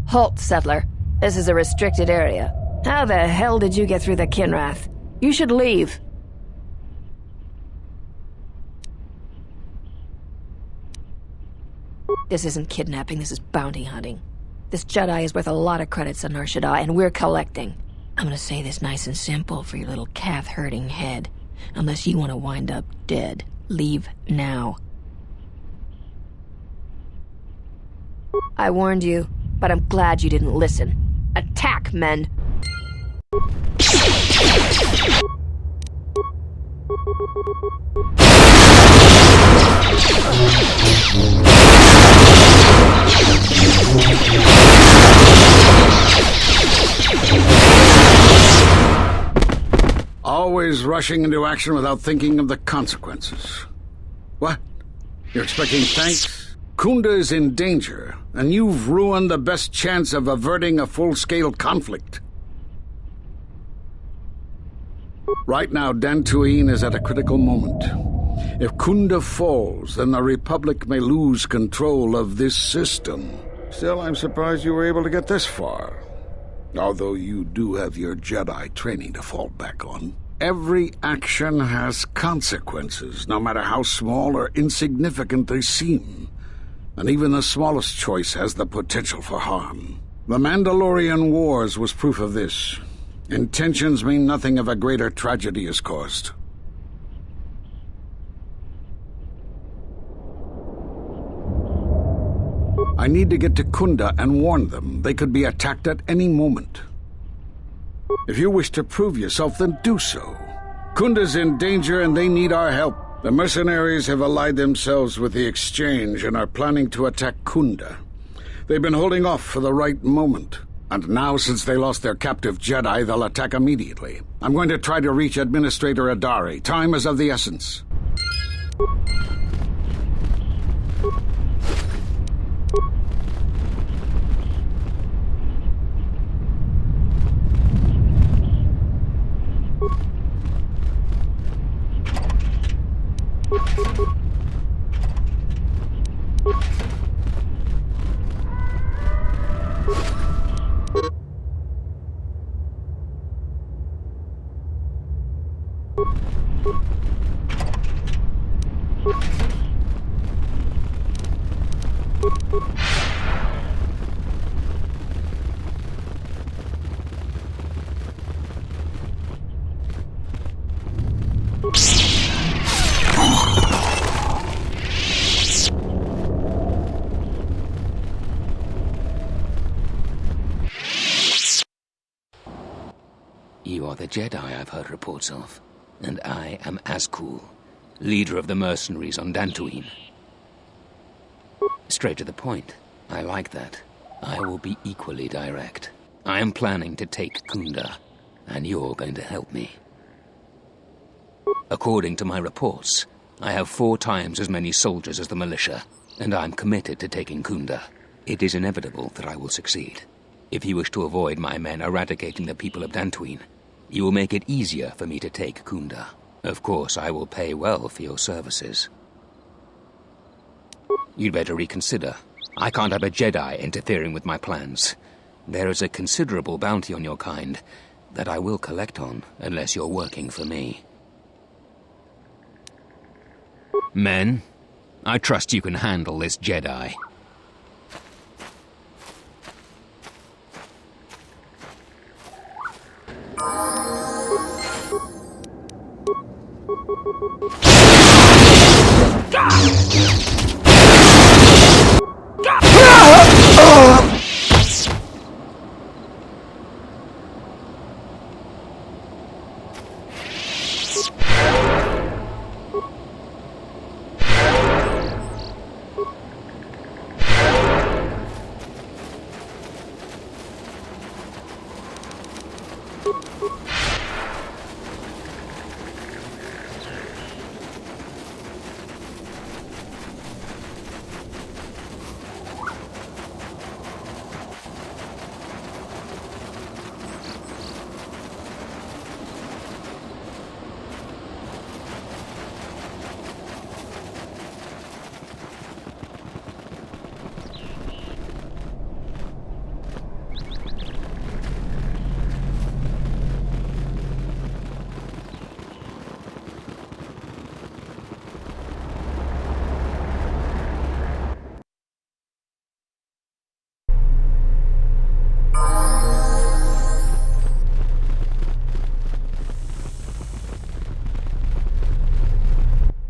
Halt, settler. This is a restricted area. How the hell did you get through the Kinrath? You should leave. This isn't kidnapping, this is bounty hunting. This Jedi is worth a lot of credits on Nar Shaddaa, and we're collecting. I'm gonna say this nice and simple for your little calf-hurting head. Unless you want to wind up dead, leave now. I warned you, but I'm glad you didn't listen. Attack, men! Always rushing into action without thinking of the consequences. What? You're expecting thanks? Koonda is in danger, and you've ruined the best chance of averting a full-scale conflict. Right now, Dantooine is at a critical moment. If Koonda falls, then the Republic may lose control of this system. Still, I'm surprised you were able to get this far. Although you do have your Jedi training to fall back on. Every action has consequences, no matter how small or insignificant they seem. And even the smallest choice has the potential for harm. The Mandalorian Wars was proof of this. Intentions mean nothing if a greater tragedy is caused. I need to get to Koonda and warn them. They could be attacked at any moment. If you wish to prove yourself, then do so. Koonda's in danger and they need our help. The mercenaries have allied themselves with the Exchange and are planning to attack Koonda. They've been holding off for the right moment. And now, since they lost their captive Jedi, they'll attack immediately. I'm going to try to reach Administrator Adari. Time is of the essence. You are the Jedi I've heard reports of, and I am Azkul, leader of the mercenaries on Dantooine. Straight to the point. I like that. I will be equally direct. I am planning to take Koonda, and you're going to help me. According to my reports, I have 4 times as many soldiers as the militia, and I'm committed to taking Koonda. It is inevitable that I will succeed. If you wish to avoid my men eradicating the people of Dantooine, you will make it easier for me to take Koonda. Of course, I will pay well for your services. You'd better reconsider. I can't have a Jedi interfering with my plans. There is a considerable bounty on your kind that I will collect on unless you're working for me. Men, I trust you can handle this Jedi.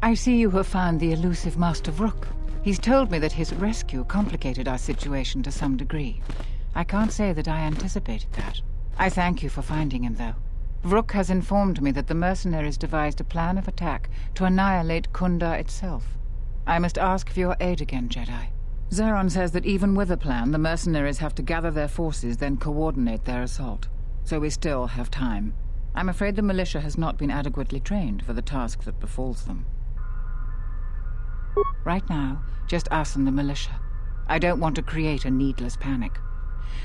I see you have found the elusive Master Vrook. He's told me that his rescue complicated our situation to some degree. I can't say that I anticipated that. I thank you for finding him, though. Vrook has informed me that the mercenaries devised a plan of attack to annihilate Koonda itself. I must ask for your aid again, Jedi. Zeron says that even with a plan, the mercenaries have to gather their forces, then coordinate their assault. So we still have time. I'm afraid the militia has not been adequately trained for the task that befalls them. Right now, just us and the militia. I don't want to create a needless panic.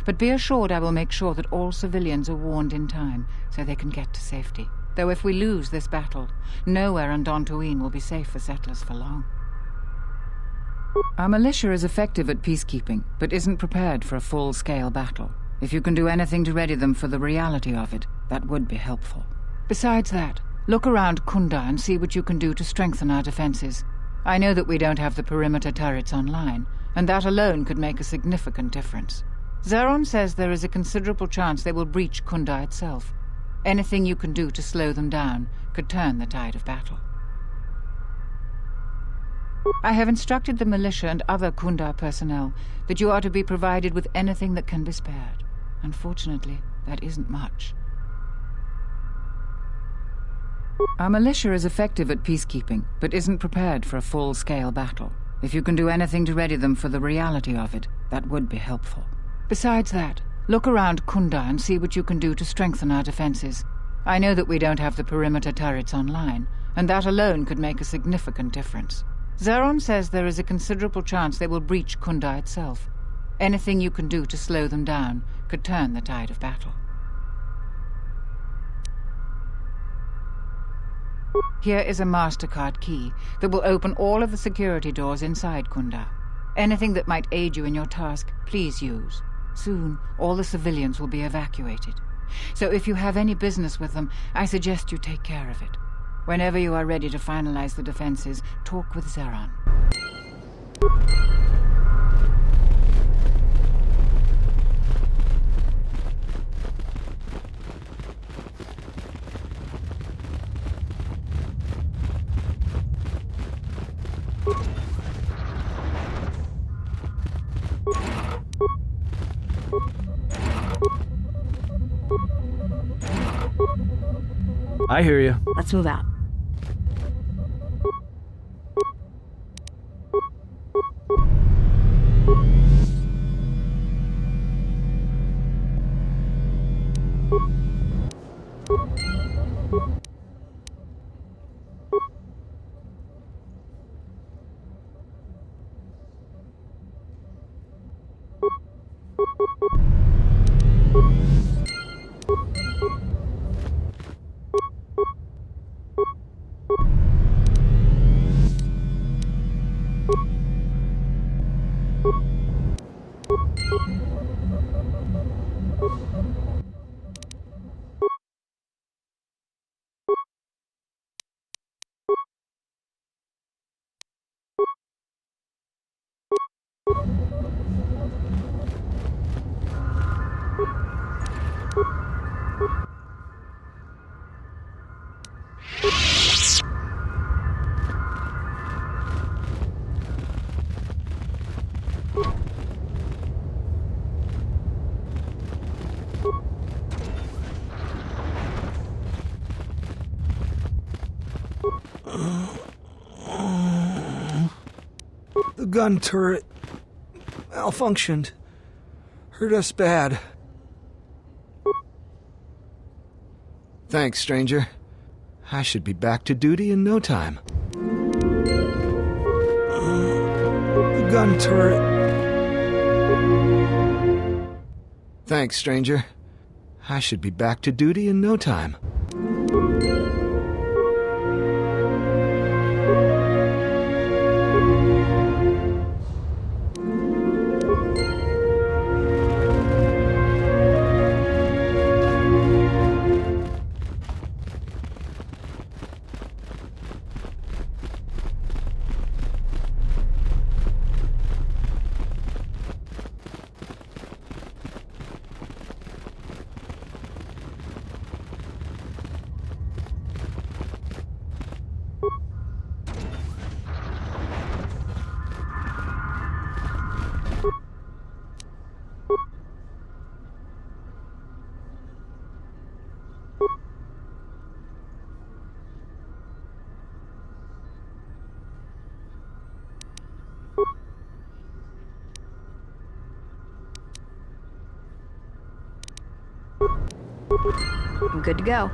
But be assured I will make sure that all civilians are warned in time so they can get to safety. Though if we lose this battle, nowhere on Dantooine will be safe for settlers for long. Our militia is effective at peacekeeping, but isn't prepared for a full-scale battle. If you can do anything to ready them for the reality of it, that would be helpful. Besides that, look around Koonda and see what you can do to strengthen our defenses. I know that we don't have the perimeter turrets online, and that alone could make a significant difference. Zeron says there is a considerable chance they will breach Koonda itself. Anything you can do to slow them down could turn the tide of battle. I have instructed the militia and other Koonda personnel that you are to be provided with anything that can be spared. Unfortunately, that isn't much. Our militia is effective at peacekeeping, but isn't prepared for a full-scale battle. If you can do anything to ready them for the reality of it, that would be helpful. Besides that, look around Koonda and see what you can do to strengthen our defenses. I know that we don't have the perimeter turrets online, and that alone could make a significant difference. Zeron says there is a considerable chance they will breach Koonda itself. Anything you can do to slow them down could turn the tide of battle. Here is a MasterCard key that will open all of the security doors inside Koonda. Anything that might aid you in your task, please use. Soon, all the civilians will be evacuated. So if you have any business with them, I suggest you take care of it. Whenever you are ready to finalize the defenses, talk with Zeron. I hear you. Let's move out. The gun turret malfunctioned. Hurt us bad. Thanks, stranger. I should be back to duty in no time. The gun turret. Thanks, stranger. I should be back to duty in no time. I'm good to go.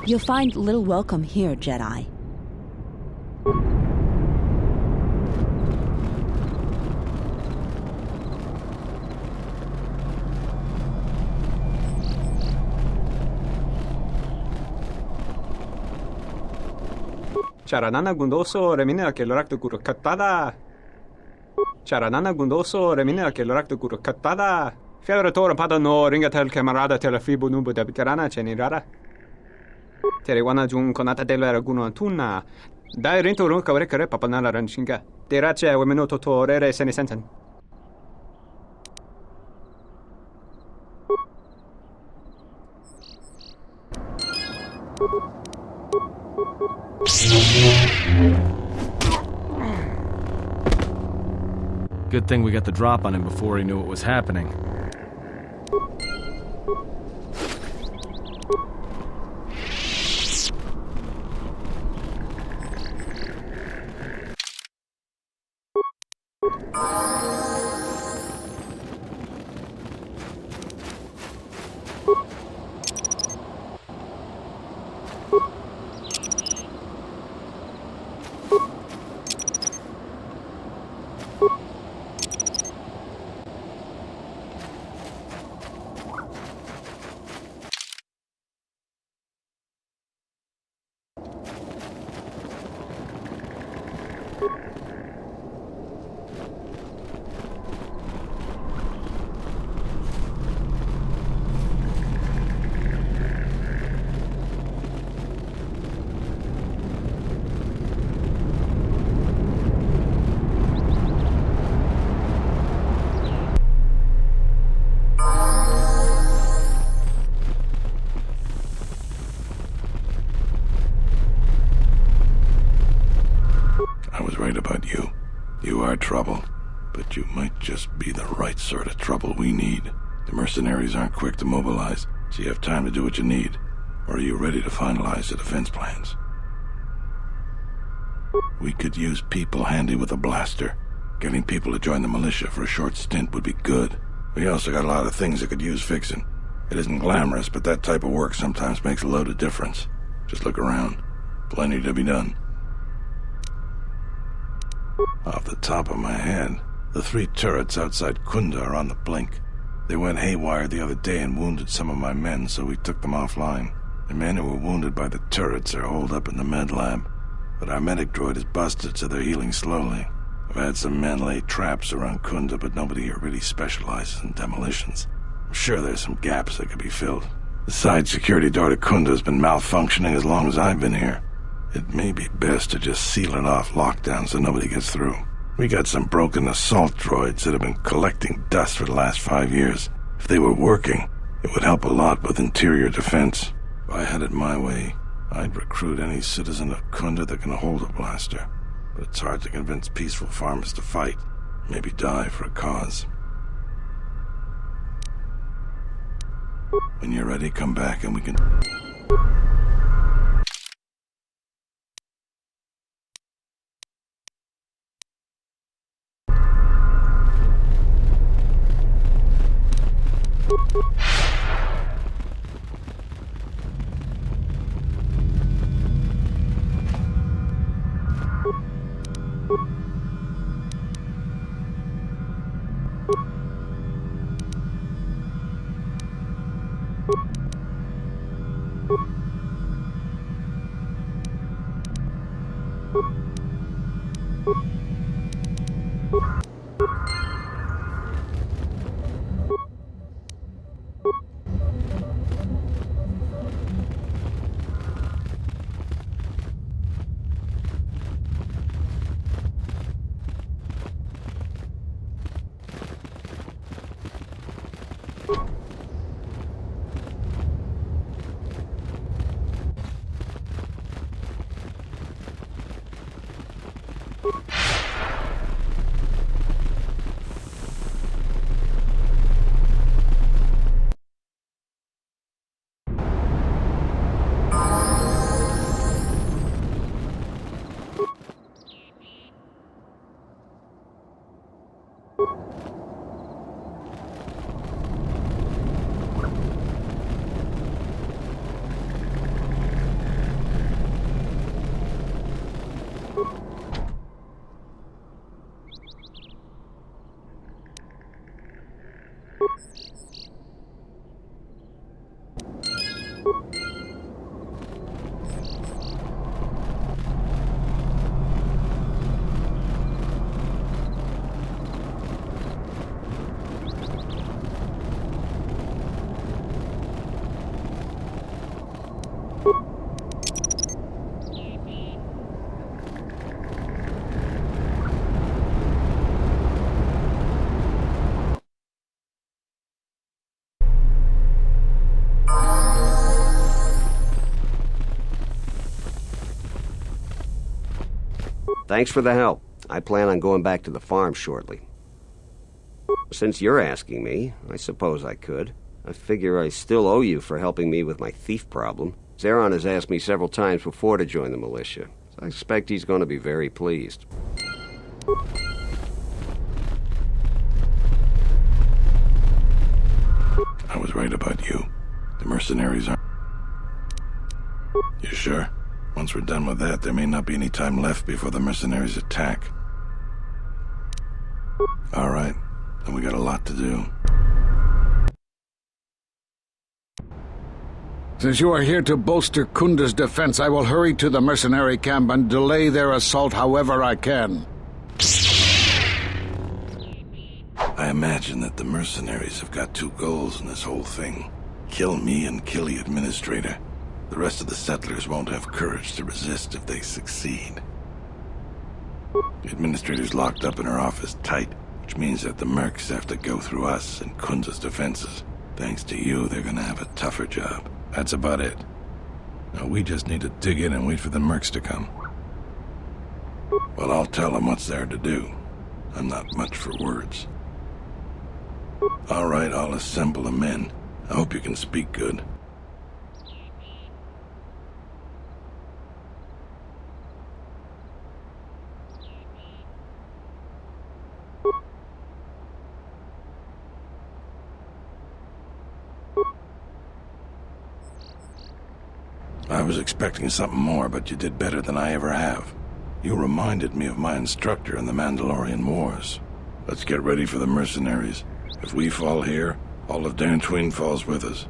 You'll find little welcome here, Jedi. Charanana gundoso remina ke lorak de guru katpada. Charanana gundoso remina ke lorak de guru katpada. Fjädra tåren padda no ringa till kamarada till fibo nubo da bitarana chenirara. Teriwana jun konata delera guno antuna. Dai rinto runka wrekare papanala ranshinga. Terace we minuto to rere senisensen. Good thing we got the drop on him before he knew what was happening. I was right about you. You are trouble, but you might just be the right sort of trouble we need. The mercenaries aren't quick to mobilize, so you have time to do what you need. Or are you ready to finalize the defense plans? We could use people handy with a blaster. Getting people to join the militia for a short stint would be good. We also got a lot of things that could use fixing. It isn't glamorous, but that type of work sometimes makes a load of difference. Just look around. Plenty to be done. Off the top of my head, the 3 turrets outside Koonda are on the blink. They went haywire the other day and wounded some of my men, so we took them offline. The men who were wounded by the turrets are holed up in the med lab, but our medic droid is busted, so they're healing slowly. I've had some men lay traps around Koonda, but nobody here really specializes in demolitions. I'm sure there's some gaps that could be filled. The side security door to Koonda has been malfunctioning as long as I've been here. It may be best to just seal it off lockdown so nobody gets through. We got some broken assault droids that have been collecting dust for the last 5 years. If they were working, it would help a lot with interior defense. If I had it my way, I'd recruit any citizen of Koonda that can hold a blaster. But it's hard to convince peaceful farmers to fight, maybe die for a cause. When you're ready, come back and we can... You Thanks for the help. I plan on going back to the farm shortly. Since you're asking me, I suppose I could. I figure I still owe you for helping me with my thief problem. Zeron has asked me several times before to join the militia, so I expect he's going to be very pleased. I was right about you. The mercenaries aren't... You sure? Once we're done with that, there may not be any time left before the mercenaries attack. All right, then we got a lot to do. Since you are here to bolster Koonda's defense, I will hurry to the mercenary camp and delay their assault however I can. I imagine that the mercenaries have got two goals in this whole thing. Kill me and kill the administrator. The rest of the settlers won't have courage to resist if they succeed. The administrator's locked up in her office tight, which means that the mercs have to go through us and Koonda's defenses. Thanks to you, they're gonna have a tougher job. That's about it. Now we just need to dig in and wait for the mercs to come. Well, I'll tell them what's there to do. I'm not much for words. All right, I'll assemble the men. I hope you can speak good. I was expecting something more, but you did better than I ever have. You reminded me of my instructor in the Mandalorian Wars. Let's get ready for the mercenaries. If we fall here, all of Dantooine falls with us.